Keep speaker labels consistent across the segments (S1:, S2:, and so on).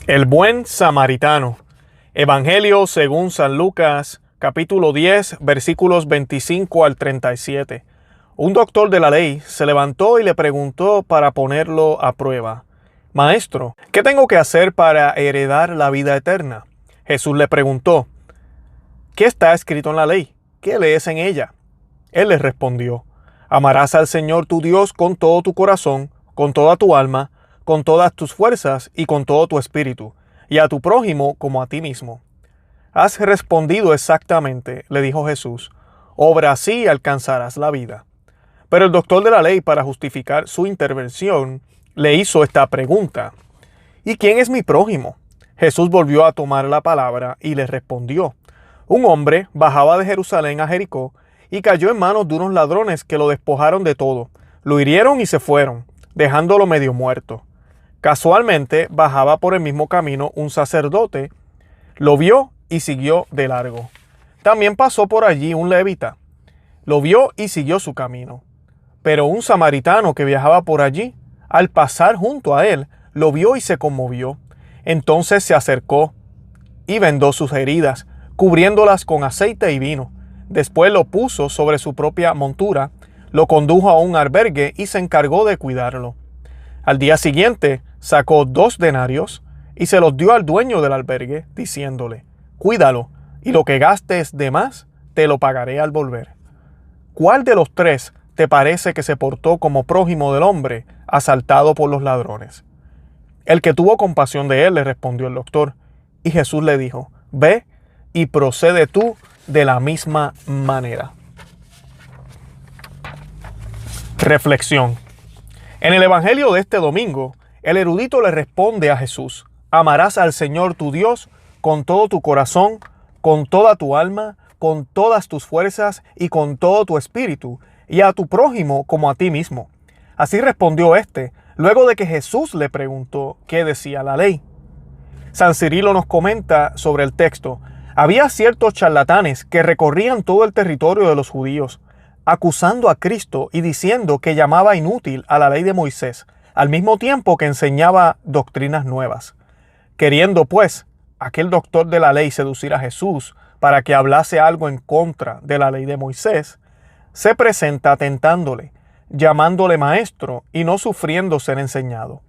S1: El buen samaritano. Evangelio según San Lucas, capítulo 10, versículos 25 al 37. Un doctor de la ley se levantó y le preguntó para ponerlo a prueba: Maestro, ¿qué tengo que hacer para heredar la vida eterna? Jesús le preguntó: ¿Qué está escrito en la ley? ¿Qué lees en ella? Él le respondió: Amarás al Señor tu Dios con todo tu corazón, con toda tu alma, con todas tus fuerzas y con todo tu espíritu, y a tu prójimo como a ti mismo. Has respondido exactamente, le dijo Jesús. Obra así y alcanzarás la vida. Pero el doctor de la ley, para justificar su intervención, le hizo esta pregunta: ¿Y quién es mi prójimo? Jesús volvió a tomar la palabra y le respondió: Un hombre bajaba de Jerusalén a Jericó y cayó en manos de unos ladrones que lo despojaron de todo. Lo hirieron y se fueron, dejándolo medio muerto. Casualmente bajaba por el mismo camino un sacerdote, lo vio y siguió de largo. También pasó por allí un levita, lo vio y siguió su camino. Pero un samaritano que viajaba por allí, al pasar junto a él, lo vio y se conmovió. Entonces se acercó y vendó sus heridas, cubriéndolas con aceite y vino. Después lo puso sobre su propia montura, lo condujo a un albergue y se encargó de cuidarlo. Al día siguiente sacó 2 denarios y se los dio al dueño del albergue, diciéndole: Cuídalo, y lo que gastes de más te lo pagaré al volver. ¿Cuál de los 3 te parece que se portó como prójimo del hombre asaltado por los ladrones? El que tuvo compasión de él, le respondió el doctor. Y Jesús le dijo: Ve y procede tú de la misma manera. Reflexión. En el Evangelio de este domingo, el erudito le responde a Jesús: Amarás al Señor tu Dios con todo tu corazón, con toda tu alma, con todas tus fuerzas y con todo tu espíritu, y a tu prójimo como a ti mismo. Así respondió éste, luego de que Jesús le preguntó qué decía la ley. San Cirilo nos comenta sobre el texto: había ciertos charlatanes que recorrían todo el territorio de los judíos, acusando a Cristo y diciendo que llamaba inútil a la ley de Moisés, al mismo tiempo que enseñaba doctrinas nuevas. Queriendo, pues, aquel doctor de la ley seducir a Jesús para que hablase algo en contra de la ley de Moisés, se presenta tentándole, llamándole maestro y no sufriendo ser enseñado.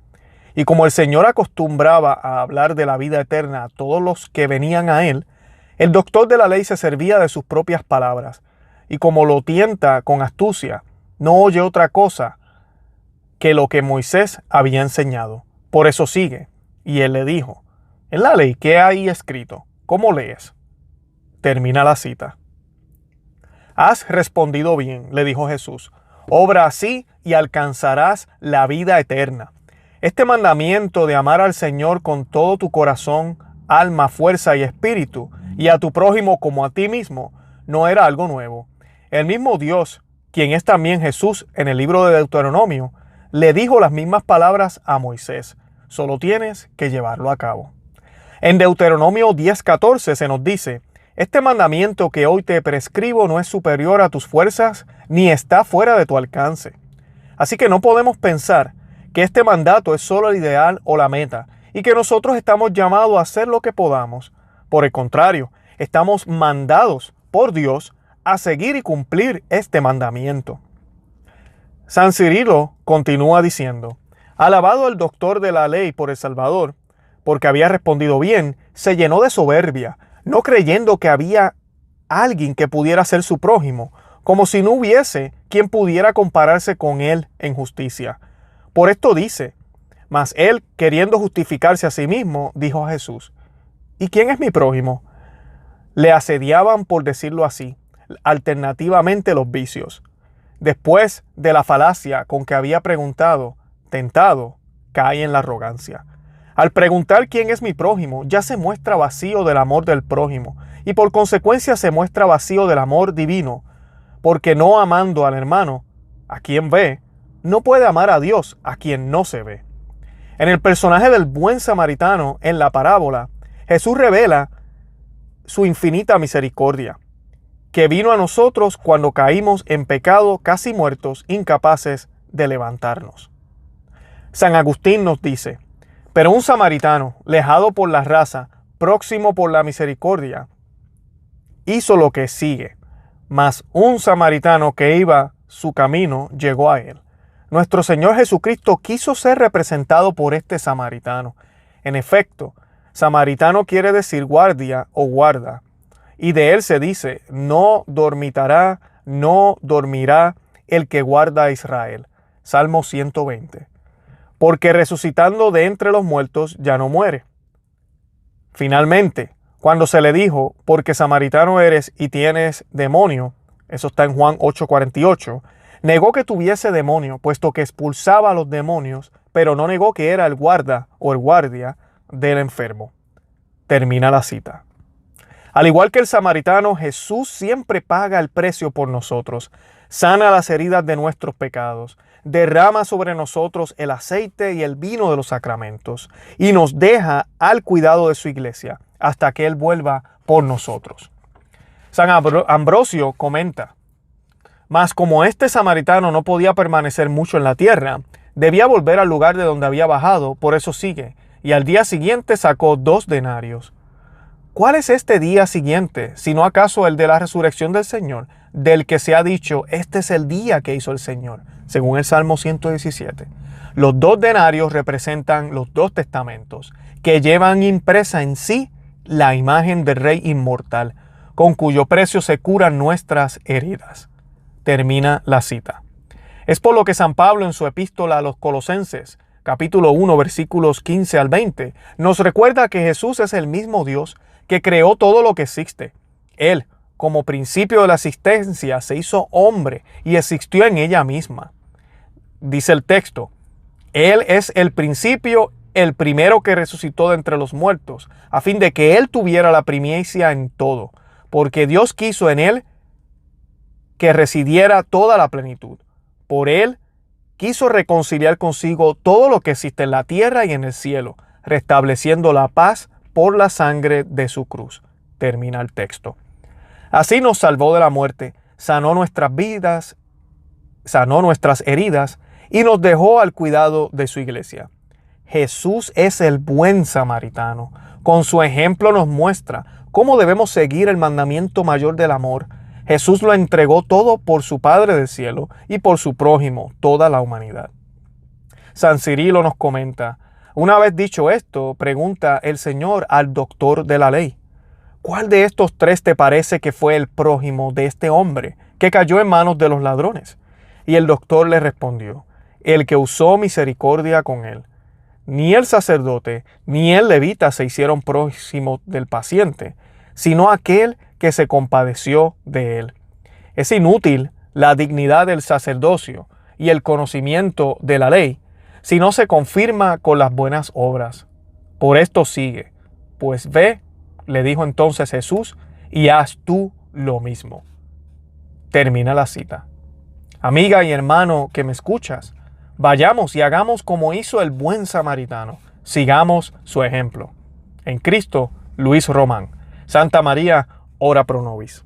S1: Y como el Señor acostumbraba a hablar de la vida eterna a todos los que venían a él, el doctor de la ley se servía de sus propias palabras, y como lo tienta con astucia, no oye otra cosa que lo que Moisés había enseñado. Por eso sigue. Y él le dijo: en la ley, ¿qué hay escrito? ¿Cómo lees? Termina la cita. Has respondido bien, le dijo Jesús. Obra así y alcanzarás la vida eterna. Este mandamiento de amar al Señor con todo tu corazón, alma, fuerza y espíritu, y a tu prójimo como a ti mismo, no era algo nuevo. El mismo Dios, quien es también Jesús en el libro de Deuteronomio, le dijo las mismas palabras a Moisés. Solo tienes que llevarlo a cabo. En Deuteronomio 10:14 se nos dice: Este mandamiento que hoy te prescribo no es superior a tus fuerzas, ni está fuera de tu alcance. Así que no podemos pensar que este mandato es solo el ideal o la meta, y que nosotros estamos llamados a hacer lo que podamos. Por el contrario, estamos mandados por Dios a seguir y cumplir este mandamiento. San Cirilo continúa diciendo: Alabado el doctor de la ley por el Salvador, porque había respondido bien, se llenó de soberbia, no creyendo que había alguien que pudiera ser su prójimo, como si no hubiese quien pudiera compararse con él en justicia. Por esto dice: Mas él, queriendo justificarse a sí mismo, dijo a Jesús: ¿Y quién es mi prójimo? Le asediaban, por decirlo así, alternativamente los vicios. Después de la falacia con que había preguntado, tentado, cae en la arrogancia. Al preguntar quién es mi prójimo, ya se muestra vacío del amor del prójimo y por consecuencia se muestra vacío del amor divino, porque no amando al hermano, a quien ve, no puede amar a Dios, a quien no se ve. En el personaje del buen samaritano en la parábola, Jesús revela su infinita misericordia, que vino a nosotros cuando caímos en pecado, casi muertos, incapaces de levantarnos. San Agustín nos dice: Pero un samaritano, lejado por la raza, próximo por la misericordia, hizo lo que sigue. Mas un samaritano que iba su camino llegó a él. Nuestro Señor Jesucristo quiso ser representado por este samaritano. En efecto, samaritano quiere decir guardia o guarda. Y de él se dice, no dormitará, no dormirá el que guarda a Israel. Salmo 120. Porque resucitando de entre los muertos ya no muere. Finalmente, cuando se le dijo, porque samaritano eres y tienes demonio, eso está en Juan 8:48, negó que tuviese demonio, puesto que expulsaba a los demonios, pero no negó que era el guarda o el guardia del enfermo. Termina la cita. Al igual que el samaritano, Jesús siempre paga el precio por nosotros, sana las heridas de nuestros pecados, derrama sobre nosotros el aceite y el vino de los sacramentos y nos deja al cuidado de su iglesia hasta que Él vuelva por nosotros. San Ambrosio comenta, mas como este samaritano no podía permanecer mucho en la tierra, debía volver al lugar de donde había bajado, por eso sigue, y al día siguiente sacó 2 denarios. ¿Cuál es este día siguiente, sino acaso el de la resurrección del Señor, del que se ha dicho, este es el día que hizo el Señor, según el Salmo 117? Los 2 denarios representan los 2 testamentos, que llevan impresa en sí la imagen del Rey inmortal, con cuyo precio se curan nuestras heridas. Termina la cita. Es por lo que San Pablo en su epístola a los Colosenses, capítulo 1, versículos 15 al 20, nos recuerda que Jesús es el mismo Dios que creó todo lo que existe. Él, como principio de la existencia, se hizo hombre y existió en ella misma. Dice el texto, Él es el principio, el primero que resucitó de entre los muertos, a fin de que Él tuviera la primicia en todo, porque Dios quiso en Él que residiera toda la plenitud. Por Él quiso reconciliar consigo todo lo que existe en la tierra y en el cielo, restableciendo la paz por la sangre de su cruz. Termina el texto. Así nos salvó de la muerte, sanó nuestras vidas, sanó nuestras heridas y nos dejó al cuidado de su iglesia. Jesús es el buen samaritano. Con su ejemplo nos muestra cómo debemos seguir el mandamiento mayor del amor. Jesús lo entregó todo por su Padre del cielo y por su prójimo, toda la humanidad. San Cirilo nos comenta, una vez dicho esto, pregunta el Señor al doctor de la ley, ¿cuál de estos 3 te parece que fue el prójimo de este hombre que cayó en manos de los ladrones? Y el doctor le respondió, el que usó misericordia con él. Ni el sacerdote ni el levita se hicieron próximos del paciente, sino aquel que se compadeció de él. Es inútil la dignidad del sacerdocio y el conocimiento de la ley si no se confirma con las buenas obras. Por esto sigue, pues ve, le dijo entonces Jesús, y haz tú lo mismo. Termina la cita. Amiga y hermano que me escuchas, vayamos y hagamos como hizo el buen samaritano. Sigamos su ejemplo. En Cristo, Luis Román. Santa María, ora pro nobis.